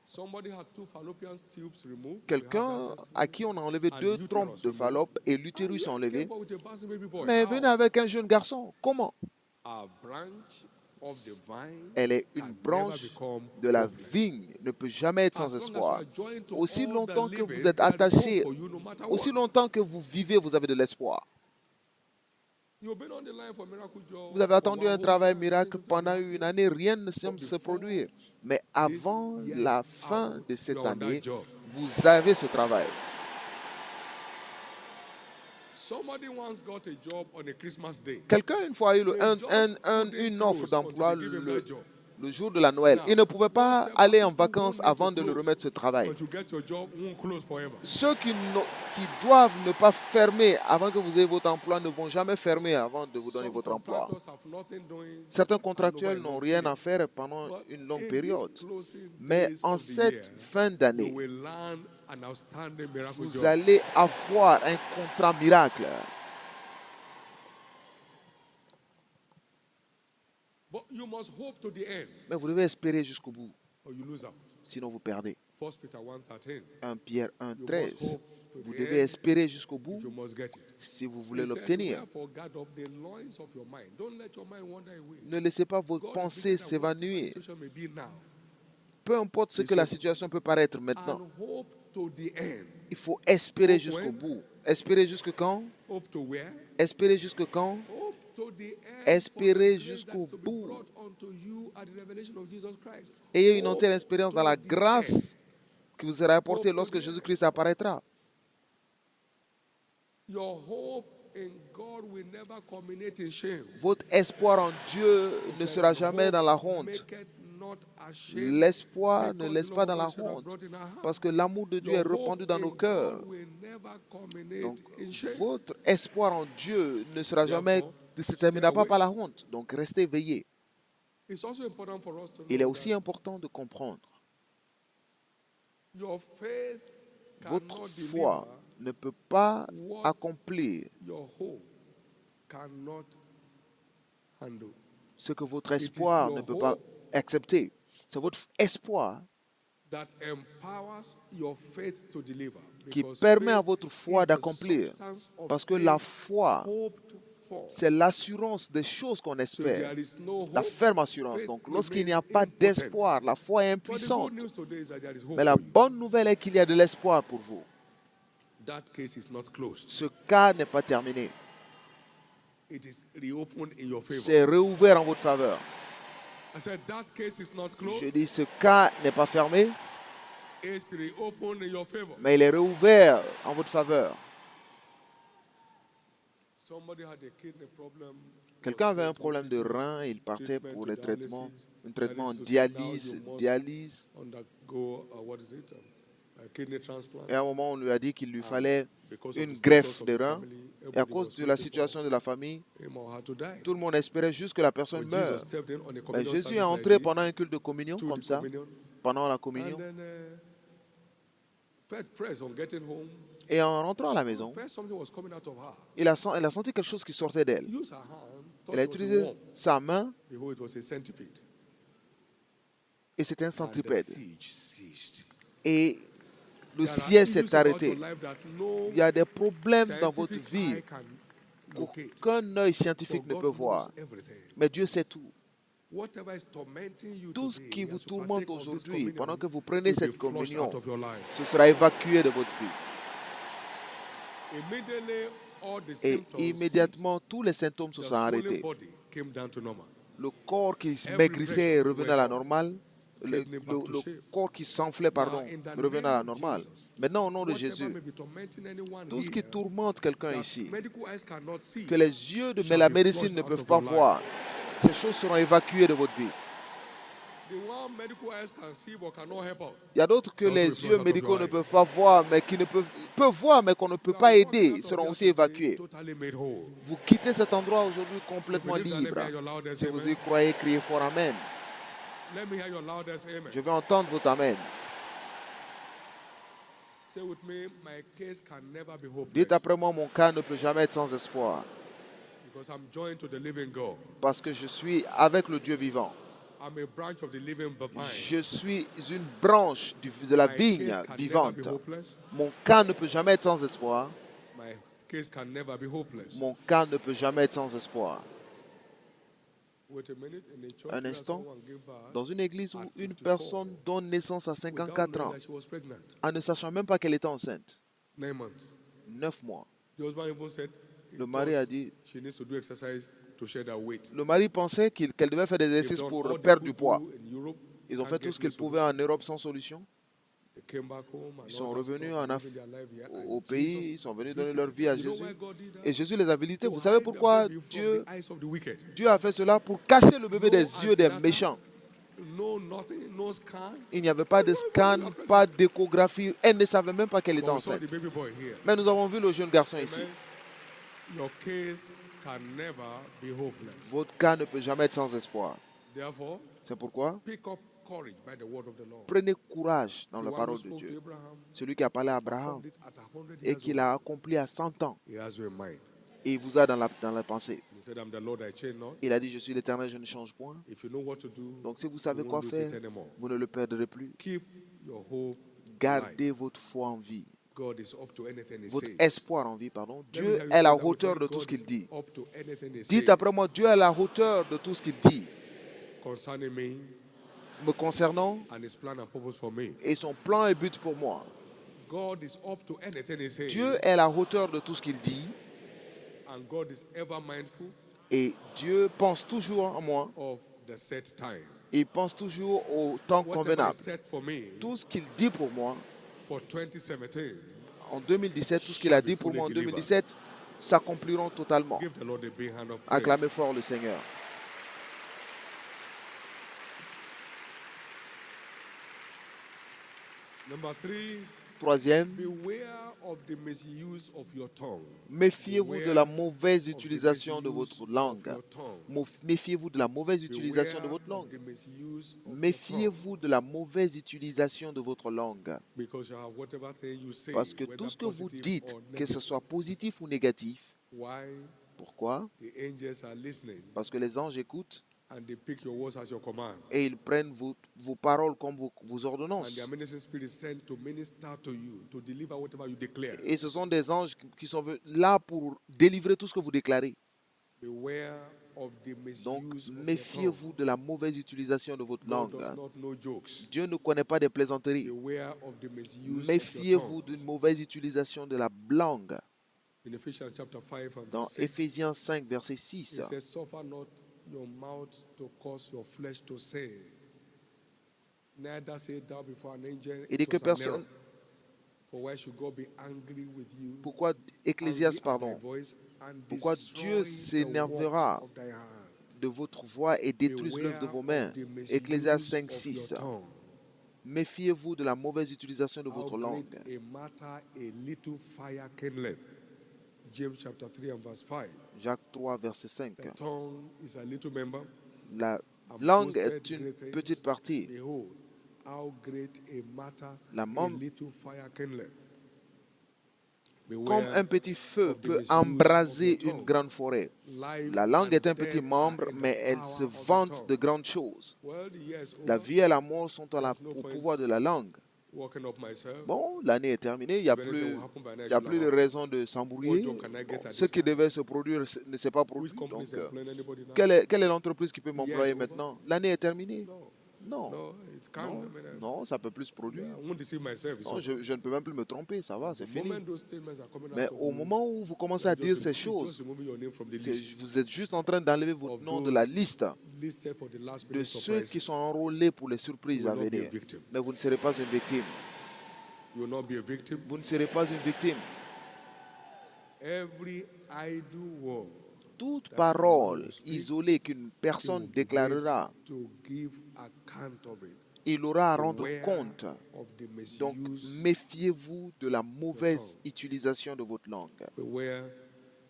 Somebody had 2 fallopian tubes removed. We have Quelqu'un that à testimony. qui on a enlevé And 2 uterus trompes de removed. Fallope et And l'utérus yet enlevé, came forth with a bouncing baby boy. mais How? venez avec un jeune garçon. Comment? A branch of the vine Elle est can une never branche become de la hopeless. vigne, ne peut jamais être As sans long as you espoir. are joined to Aussi all the longtemps que vous living, êtes there is hope attaché, for you no matter aussi what. longtemps que vous vivez, vous avez de l'espoir. You've been on the line for miracle job Vous avez for attendu one un whole travail year, miracle nothing seems to pendant happen. une année, rien ne semble But se before produire. Mais this avant year's la fin out, de you cette are on that année, job. vous avez ce travail. Somebody once got a job on a Christmas day. Quelqu'un une fois a eu They just couldn't une offre close d'emploi until they give him that job. le jour de la Noël. Il ne pouvait pas whatever aller en people vacances want you to avant de le close, remettre ce travail. but you get your job won't close forever. Ceux qui doivent ne pas fermer avant que vous ayez votre emploi ne vont jamais fermer avant de vous donner Some votre emploi. contractors have nothing doing Certains and contractuels over a n'ont long rien period. à faire pendant But une longue in période. these closing Mais days en of the cette year, fin you d'année, will land an outstanding miracle vous job. allez avoir un contrat miracle. But you must hope to the end, Mais vous devez espérer jusqu'au bout, or you lose out. sinon vous perdez. 1 Peter 1:13. 1 Pierre You must 1,13. hope to Vous the devez end espérer jusqu'au bout if you must get it. si vous voulez He said, l'obtenir. "Wherefore guard up the loins of your mind. Don't let your mind wander away. Ne laissez pas vos God is pensées bigger than whatever s'évanouir. the situation may be now. Peu importe ce que la situation peut paraître maintenant, And hope to the end. il faut espérer Hope jusqu'au when? bout. Espérer jusque quand? Hope to where? Espérer jusque quand? Hope to the end. Espérez for the grace jusqu'au that's to be bout. brought unto you at the revelation of Jesus Christ. Ayez une Hope entière espérance dans to la the grâce end. qui vous sera apportée Hope to lorsque the Jésus-Christ apparaîtra. Your hope in God will never culminate in shame. Votre espoir en Dieu He ne said, sera jamais dans la "Hope honte. maketh not ashamed, L'espoir ne because laisse the pas love dans of la God shall have honte, brought in our hearts." parce que l'amour de Dieu est Your répandu hope dans nos in cœurs. God will never culminate Donc, in shame. votre espoir en Dieu ne sera jamais, Therefore, ne se terminera stay pas awake. par la honte. Donc, restez éveillés. It's also important for us to Il est know aussi that important de comprendre. your faith Votre cannot foi deliver ne peut pas what accomplir your hope cannot handle. ce que votre It is espoir your ne peut pas hope accepter. C'est votre espoir that empowers your faith to deliver. qui Because permet à faith votre foi is the d'accomplir. substance of Parce que la things foi, hoped for. c'est l'assurance des choses qu'on So if espère. there is no La hope, ferme assurance. faith Donc, lorsqu'il n'y a remains pas impotent. d'espoir, la foi est But the impuissante. good news today is that there is hope Mais la for you. bonne nouvelle est qu'il y a de l'espoir pour vous. That case is not closed. Ce cas n'est pas terminé. It is reopened in your favor. C'est réouvert en votre faveur. I said that case is not closed. Je dis, ce cas n'est pas fermé, It's reopened in your favor. mais il est réouvert en votre faveur. Somebody had a kidney problem. Quelqu'un avait un problème de rein, il partait pour les traitements, un traitement en dialyse. Undergo what is it? A kidney transplant. Et à un moment, on lui a dit qu'il lui fallait Because of une the greffe status of de the rein. family, Et à everybody cause was de la waiting situation de la famille, for him or her to die. tout le monde espérait juste que la personne But Jesus meure. stepped in on a Mais communion Jésus service est like entré this, pendant un culte de communion, to comme the ça, communion, pendant la and communion. then felt press on getting home. Et en rentrant à la maison, First, something was coming out of her. elle a senti quelque chose qui sortait d'elle. Use her hand. Thought Elle a it was a utilisé worm. sa main Behold, it was a centipede. et c'était un And the centipède. siege ceased. Et le There are siège issues s'est about arrêté. your life that no Il y a des problèmes dans votre scientific vie eye can locate. qu'aucun œil For scientifique ne God peut knows voir. everything. Mais Dieu sait tout. Whatever is tormenting you Tout ce qui today, vous as you tourmente partake of this aujourd'hui, pendant communion, que vous prenez will be cette flushed communion, out of your life. ce sera évacué de votre vie. Immediately, all the Et symptoms ceased. immédiatement, tous les symptômes se The sont swollen arrêtés. body came down to normal. Le corps qui Every maigrissait est pressure revenu à la went off. normale. Le, Kidney back to le shape. corps qui s'enflait, pardon, Now, in the est revenu name à la of normale. Jesus, Maintenant, au nom de whatever Jésus, may be tormenting anyone tout ce qui here tourmente quelqu'un that ici, medical eyes cannot see que les yeux de shall la be médecine flushed ne out peuvent of pas your life. voir, ces choses seront évacuées de votre vie. The one medical eyes can see but cannot help out. Il y a d'autres que Shall also be les flushed yeux out of médicaux your ne life. peuvent pas voir, mais qui ne peuvent voir, mais qu'on ne peut You are pas walking aider, out of seront here aussi today évacués. totally made whole. Vous quittez cet endroit aujourd'hui You complètement believe that? Let me libre. hear your loudest Si vous y amen. croyez, criez fort Amen. Let me hear your loudest amen. Je vais entendre votre Amen. Say with me, my case can never be hopeless Dites après moi, mon cas ne peut jamais être sans espoir, because I'm joined to the living God. parce que je suis avec le Dieu vivant. I'm a branch of the living vine. Je suis une branche de la My vigne case can never be vivante. hopeless. Mon cas ne peut jamais être sans espoir. My case can never be hopeless. Mon cas ne peut jamais être sans espoir. Wait a minute. In a church Un where instant, someone gave birth dans une église où at une 54, personne donne naissance à without 54 knowing ans, that she was pregnant, en ne sachant même pas qu'elle était enceinte, 9 months. 9 mois. The husband even said he Le mari thought a dit, she needs to do exercise to shed her weight. le mari pensait qu'elle devait faire des They've exercices done pour all they perdre could du poids. do in Europe, Ils ont can't fait tout get ce no qu'ils pouvaient solution. en Europe sans solution. They came back home and Ils sont all that revenus stuff, en living their life here. And au pays, Jesus ils sont venus donner visited leur vie à them. You know Jésus. why God did that? Et Jésus les a visités. To Vous savez hide the pourquoi baby from Dieu the eyes of the wicked. a fait cela? Pour cacher le bébé No des yeux des antenatal, méchants. No nothing, no scan. Il n'y avait pas de scan, pas d'échographie. Elle ne savait même pas qu'elle était But we saw enceinte. the baby boy here. Mais nous avons vu le jeune garçon ici. Amen. Your case can never be hopeless. Votre cas ne peut jamais être sans espoir. Therefore, C'est pourquoi pick up courage by the word of the Lord. prenez courage dans The la one who parole de spoke to Dieu. Abraham, Celui qui a parlé à Abraham performed it at 100 et years qui old. l'a accompli à 100 ans. He has your mind. Et il vous a dans la pensée. He said, I'm the Lord, I change not. Il a dit, je suis l'Éternel, je ne change point. If you know what to do, Donc si vous you savez quoi won't lose faire, it anymore. vous ne le perdrez plus. Keep your hope Gardez alive. votre foi en vie. God is up to anything he Votre says. espoir en vie, pardon. Let me Dieu hear you est say à la that with hauteur me. de tout ce God is qu'il dit. up to anything he Dites says après moi, Dieu est à la hauteur de tout ce qu'il dit. concerning me Me concernant and his plan and purpose for me. et son plan et but pour moi. God is up to anything he says. Dieu est à la hauteur de tout ce qu'il dit. And God is ever mindful Et Dieu pense toujours en moi. of the set time. Il pense toujours au temps Whatever convenable. is set for me Tout ce qu'il dit pour moi for 2017, en 2017, tout ce qu'il a dit pour moi en 2017 s'accompliront totalement. give the Lord a big hand of praise. Acclamez fort le Seigneur. Number 3, Troisième, beware of the misuse of your tongue. méfiez-vous de la mauvaise Of the utilisation de misuse votre of langue. your tongue. Méfiez-vous de la mauvaise utilisation de Beware votre langue. of the misuse of your tongue. Méfiez-vous de la mauvaise utilisation de votre langue. Because you have whatever thing you say, Parce que whether tout ce que vous positive dites, or que ce negative. soit positif ou négatif, Why? pourquoi? The angels are listening Parce que les anges écoutent and they pick your words as your command. et ils prennent vos paroles comme vos And ordonnances. their ministering spirit is sent to minister to you, to deliver whatever you declare. Et ce sont des anges qui sont là pour délivrer tout ce que vous déclarez. Beware of the Donc, misuse of your tongue. méfiez-vous de la mauvaise utilisation de votre God langue. does not know jokes. Dieu ne connaît pas des plaisanteries. Beware of the misuse of your Méfiez-vous tongue. d'une mauvaise utilisation de la langue. In Ephesians chapter 5 and Dans verse 6, Éphésiens 5, verset 6, it says, suffer not your mouth to cause your flesh to sin. Neither say thou before an angel, il dit it que was an error. personne... For why should God be angry with you? Pourquoi angry Ecclésiaste, at pardon, thy voice, and pourquoi destroy Dieu the s'énervera works of thy hand? de votre voix et détruise Beware l'œuvre de vos of mains? the misuse Ecclésiaste 5, of 6. your tongue. Méfiez-vous de la mauvaise utilisation de How votre langue. great a matter a little fire kindleth. James chapter 3 and verse 5. Jacques 3, verset 5. The tongue is a little member. La and langue boasted est une great things. petite partie. Behold, how great a matter La a mem- little fire kindleth. Comme Beware un petit feu of the peut misuse embraser of your une tongue. grande forêt. Life La langue and est un death petit are membre, in the mais elle power se of the vante tongue. de grandes choses. Well, yes, La over. vie et la mort sont There's no au point. pouvoir de la langue. working up myself. Bon, l'année est terminée, il n'y a If anything plus, will happen by now, il I y a should plus de have raison de What s'embrouiller. job can I Bon, get at ce this qui time? devait se produire ne s'est pas Which produit. company Donc, is employing anybody now? quelle est l'entreprise qui peut The year is m'employer over? maintenant? L'année est terminée. No, Non, no, it can't. non, I mean, non, ça ne peut plus se I produire. won't deceive myself. It's Non, over. je ne peux même plus me tromper, ça va, The c'est fini. moment those statements are coming Mais out of au you, moment où vous commencez à dire ces choses, just removing your name from the c'est- list vous êtes juste en train d'enlever votre of nom de la those liste listed for the last de minute ceux qui surprises. sont enrôlés pour les You surprises will à not be a venir. victim. Mais vous ne serez pas une victime. You will not be a victim. Vous ne serez pas une victime. Every idle word Toute that parole man will speak, isolée qu'une personne he will déclarera, wait to give account of it. il aura à rendre Beware compte. of the Donc, misuse. méfiez-vous de la mauvaise utilisation de votre langue. Beware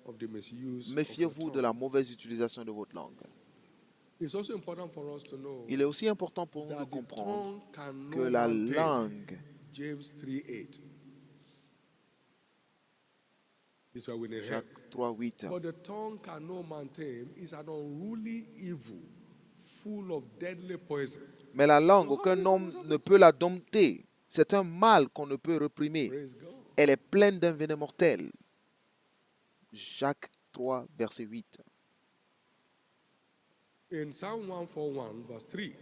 of the misuse. Méfiez-vous de la mauvaise utilisation de votre langue. It's also important for us to know Il est aussi important pour nous de that the comprendre tongue can que no la man tame. langue, James 3:8. This is why we need help. Jacques 3:8, But the tongue can no man tame is an unruly evil, full of deadly poison. mais la langue, aucun homme ne peut la dompter. C'est un mal qu'on ne peut réprimer. Praise God. Elle est pleine d'un venin mortel. Jacques 3, verset 8. In Psalm 141, verse 3,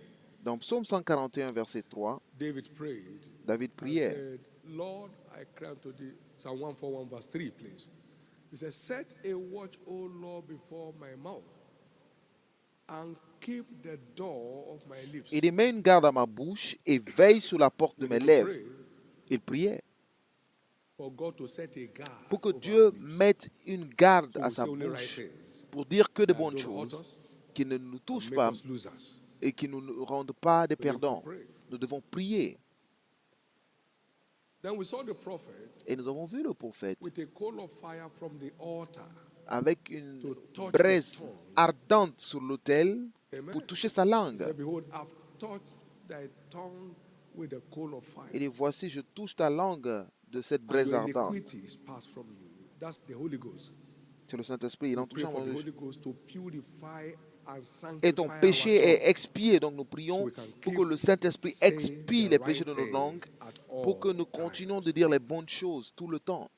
Dans Psaume 141, verset 3, David prayed David and priait. said, Lord, I cry unto thee. Psalm 141, verse 3, please. He said, set a watch, O Lord, before my mouth, and keep the door of my lips. Il dit, mets une garde à ma bouche et veille sur la porte de mes David lèvres. prayed Il priait for God to set a guard pour que over Dieu our lips. mette une garde So à we sa say only right bouche things pour dire que de that bonnes don't hurt choses us qui ne nous and touchent make pas us losers. et qui ne nous rendent pas des We need to perdants. pray. Nous devons prier. Then we saw the prophet Et nous avons vu le prophète with a coal of fire from the altar. avec une To touch his braise tongue. ardente sur l'autel Amen. pour toucher sa He langue. said, behold, I've touched thy tongue with a coal of fire. Il dit, voici, je touche ta langue de cette And braise your ardente. iniquity is passed from you. That's the Holy Ghost. C'est le Saint-Esprit. Il We en touche pray for the un. Holy Ghost to purify and Et ton sanctify péché our est tongue, expié. Donc nous so prions we can pour keep que le Saint-Esprit saying expie the les right péchés de nos langues, things at pour que all nous continuons times. de dire les bonnes choses tout le temps.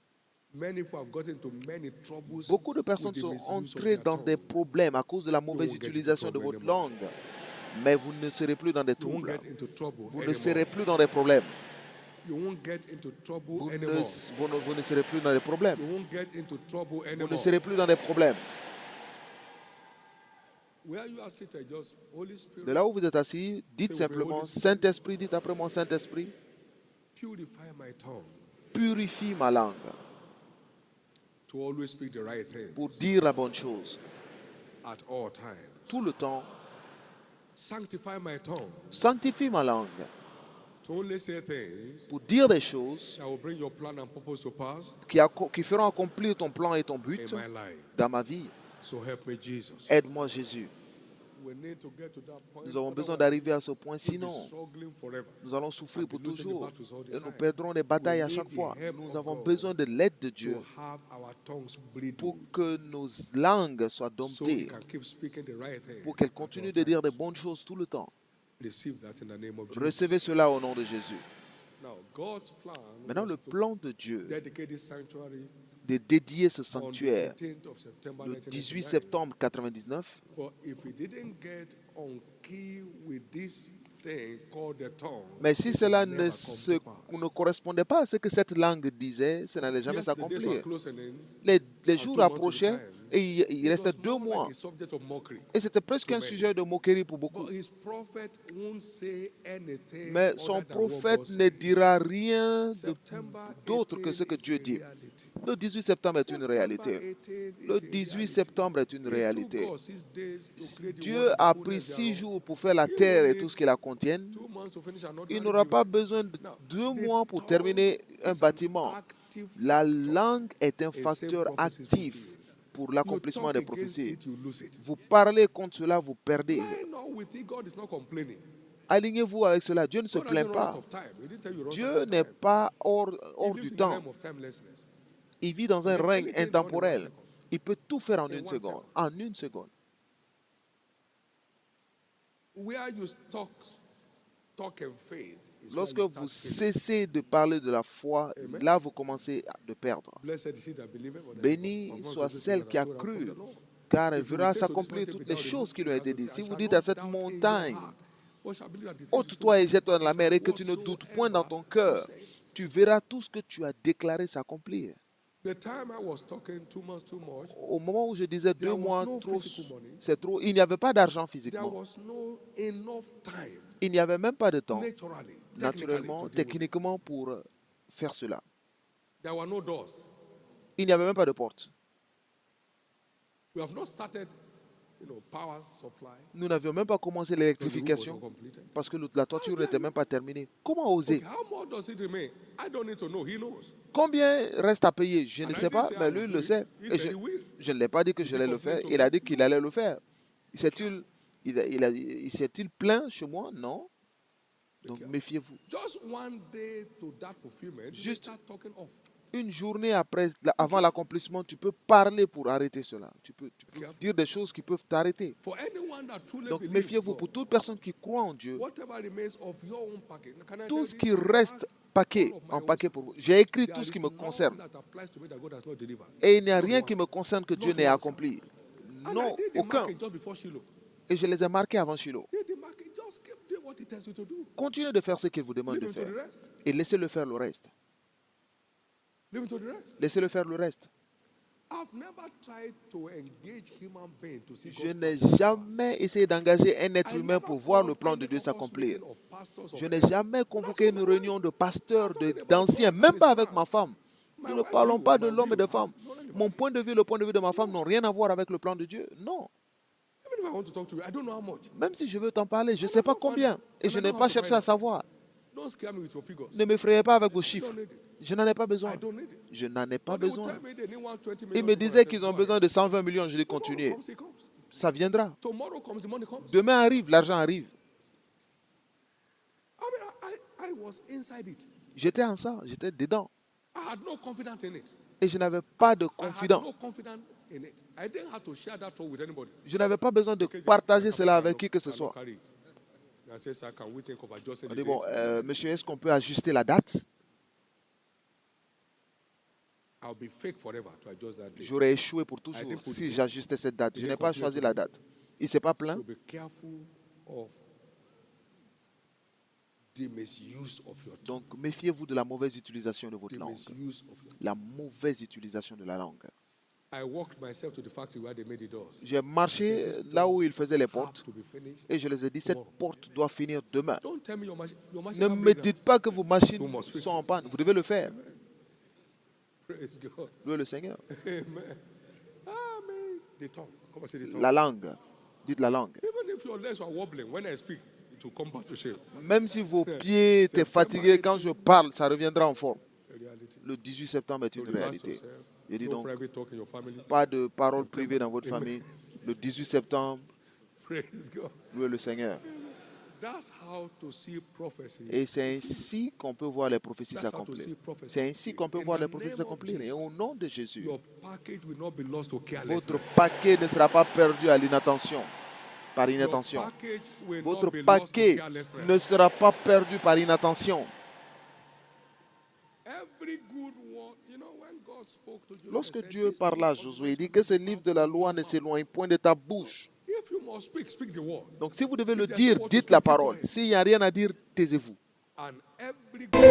Many people have gotten into many troubles Beaucoup de with personnes the sont misuse of entrées their dans des tongue. problèmes à cause de la mauvaise won't get into utilisation de trouble votre anymore. langue. Mais vous ne serez plus dans des You won't troubles. get into trouble Vous ne anymore. serez plus dans des problèmes. You won't get into trouble Vous ne, anymore. vous ne serez plus dans des problèmes. You won't get into trouble Vous ne anymore. serez plus dans des problèmes. Where you are seated, just Holy Spirit, De là où vous êtes assis, dites Say, simplement, Holy Spirit. Saint-Esprit, dites après moi, Saint-Esprit, purify my tongue purifie ma langue to always speak the right thing pour dire la bonne chose. at all times. Tout le temps, Sanctify my tongue sanctifie ma langue to only say things pour dire des choses that will bring your plan and purpose to pass qui feront accomplir ton plan et ton but in my life. dans ma vie. So help me, Jesus. Aide-moi, Jésus. We need to get to that point. Nous avons besoin Otherwise, d'arriver à ce point, we'll be sinon struggling forever. nous allons souffrir And pour be losing the toujours battles all the et nous time. perdrons des batailles à We chaque need fois. the help Nous of avons God besoin de l'aide de Dieu to have our tongues bleeding pour que nos langues soient so we domptées, can keep speaking the right thing. pour qu'elles at continuent all de dire des times. bonnes choses tout le temps. Receive that in the name of Jesus. Recevez cela au nom de Jésus. Now, God's plan Maintenant, was le to plan de Dieu dedicate this sanctuary de dédier ce on the sanctuaire 18th of September le 1999. 18 septembre 99. But if we didn't get on key with this thing called the tongue, Mais si it cela would ne, never come to pass. ne correspondait pas à ce que cette langue disait, ça n'allait jamais Yes, the days were s'accomplir. closing in, Les and jours 2 months to the approchaient time. et il It restait was 2 more mois. like a subject of mockery. Et c'était presque to un many. sujet de moquerie pour beaucoup. But his prophet won't say anything Mais other son than what prophète God ne said. dira rien September d'autre que ce 18 que is Dieu a dit. reality. Le 18 septembre est une September réalité. 18 is Le a 18 reality. septembre est une It took réalité. God 6 days to create the Dieu world and a the pris fullness 6 thereof. jours pour faire la He terre will et need tout ce qui la contienne. 2 months to finish an Il ordinary n'aura pas building. besoin de Now, 2 the mois pour tongue terminer un is an bâtiment. active La factor. langue est un A facteur same prophecy is actif fulfilled. pour You l'accomplissement talk des against prophéties. it, you lose it. Vous parlez contre cela, vous perdez. Line up with it. God is not complaining. Alignez-vous avec cela. Dieu ne se God plaint doesn't run out pas. of time. He didn't tell you to run Dieu out of n'est time. pas He hors lives du in the temps. realm of timelessness. Il vit dans un He can règne anything done in 1 intemporel. second. Il peut tout faire en In une 1 seconde. second. En une seconde. Where you talk in faith is where Lorsque you vous start failing. cessez de parler de la foi, Amen. là vous commencez de perdre. Blessed is he that believeth, but Béni upon soit those celle things qui a that are told cru, from the Lord. car elle If you verra say to this s'accomplir mountain, toutes be les thou removed, choses qui lui ont you été have to dites. say, Si I vous shall dites à not cette doubt in your montagne, heart, but shall believe that the things you ôte-toi say et will jette-toi come dans to la mer, et pass. que tu ne doutes point dans ton Whatsoever cœur, you say. tu verras tout ce que tu as déclaré s'accomplir. The time I was talking 2 months too much, Au moment où je disais there 2 was mois, no trop, physical money. c'est trop, il n'y avait pas d'argent There physiquement. was no enough time, Il n'y avait même pas de temps, naturally, technically, naturellement, to deal with it. techniquement, pour faire cela. There were no doors. Il n'y avait même pas de porte. We have not started, power supply. Nous n'avions même pas commencé Because the roof was l'électrification not completed. parce que la toiture n'était même pas terminée. Comment oser? Okay, how much does it remain? I don't need to know. He knows. Combien reste à payer? Je And ne I sais didn't pas, say I mais would lui, il do le it. sait. He Et said he will. je ne l'ai pas dit que Did je he allais le complain faire. to Il me? a dit qu'il allait le faire. S'est-il plaint chez moi? Non. Donc careful. méfiez-vous. Just one day to that fulfillment, you Juste- start talking off. Une journée avant l'accomplissement, tu peux parler pour arrêter cela. Tu peux Careful. dire des choses qui peuvent t'arrêter. For anyone that truly Donc believes méfiez-vous God, pour toute personne qui croit en Dieu. whatever remains of your own package. Can I Tout tell ce you, qui I reste asked paquet, all of my en own paquet stuff. pour vous. J'ai écrit There tout ce qui is me none concerne. that applies to me that God has not delivered. Et il n'y a Not rien one. qui me concerne que Dieu Not n'ait one, accompli. And I Non, did the aucun. market just before Shiloh. Et je les ai marqués avant Shiloh. Did the market, just keep doing what he tells you to do. Continuez de faire ce qu'il vous demande Leave de him to the faire. rest. Et laissez-le faire le reste. Leave him to the rest. Laissez-le faire le reste. I've never tried to engage human being to see Je God's n'ai plan. jamais essayé d'engager un être I humain never pour voir le called plan de any Dieu caucus s'accomplir. meeting of pastors of Je n'ai elders. jamais Not convoqué for une my réunion wife. de pasteurs, I'm talking about d'anciens, God même and pas his avec plan. ma femme. My Nous ne wife parlons view, pas de my l'homme et view de femme. has not any Mon point de vue et le point de vue de ma femme n'ont rien à voir avec le plan de Dieu. Non. Even if I want to talk to you, I don't know how much. Même si je veux t'en parler, je ne And sais I've pas not found combien. it. Et And je I n'ai don't pas have to cherché find à out. savoir. Don't scare me with your figures. Ne m'effrayez pas avec vos I chiffres. don't need it. Je n'en ai pas besoin. I don't need it. Je n'en ai pas But they will besoin. tell me they need 120 Ils million me people. I disaient said, qu'ils go ont ahead. besoin de 120 millions. Je dis Tomorrow continuez. comes, it comes. Ça viendra. Tomorrow comes, the money comes. Demain arrive, l'argent arrive. I mean, I was inside it. J'étais en ça, j'étais dedans. I had no confidence in it. Et je n'avais pas de I had confident. no confidence in it. I didn't have to share that thought with anybody. Je n'avais pas besoin de Okay, partager I cela avec cannot- qui que ce cannot soit. carry it. I said, sir, can we think of adjusting On the dit, bon, date? monsieur, est-ce qu'on peut ajuster la date? I'll be fake forever to adjust that date. J'aurais échoué pour I toujours didn't put si it. j'ajustais cette date. Il Je est n'ai pas complet choisi pour la lui. date. Il ne s'est pas plaint. So be careful of the misuse of your tongue. Donc, méfiez-vous de la mauvaise utilisation de votre The langue. misuse of your tongue. La mauvaise utilisation de la langue. I walked myself to the factory where they made the doors. J'ai marché là où ils faisaient les portes Have to be finished. et je les ai dit, cette porte doit finir demain. Don't tell me your machine Ne can't me break dites down. pas que vos machines You must fix sont en it. panne. Vous devez le faire. Praise God. Louez le Seigneur. Amen. Amen. The tongue. Come on, say the tongue. La langue. Dites la langue. Even if your legs are wobbling, when I speak, it will come back to shape. Même si vos pieds étaient fatigués, quand je parle, ça reviendra en forme. The reality. Le 18 septembre est So une relax réalité. yourself. Je dis No donc, private talk in your family. pas de paroles privées dans votre famille. Le 18 septembre, Praise God. louez le Seigneur. That's how to see prophecies. Et c'est ainsi qu'on peut voir les prophéties That's how to s'accomplir. see prophecies. C'est ainsi qu'on peut In voir the les prophéties name of s'accomplir. Et au Jesus, nom de Jésus, Your package will not be lost to carelessness. votre paquet ne sera pas perdu à l'inattention, par Your inattention. package will Votre not be lost to paquet carelessness. ne sera pas perdu par inattention. Every good word, when God spoke to Joshua, Lorsque he said, Dieu "This parla à book of Josué, il wisdom dit que is ce livre de la loi ne s'éloigne point de ta bouche. If you must speak, speak the word. Donc si vous devez le If there's dire, no word to dites speak, la keep parole. quiet. S'il n'y a rien à dire, taisez-vous. And every good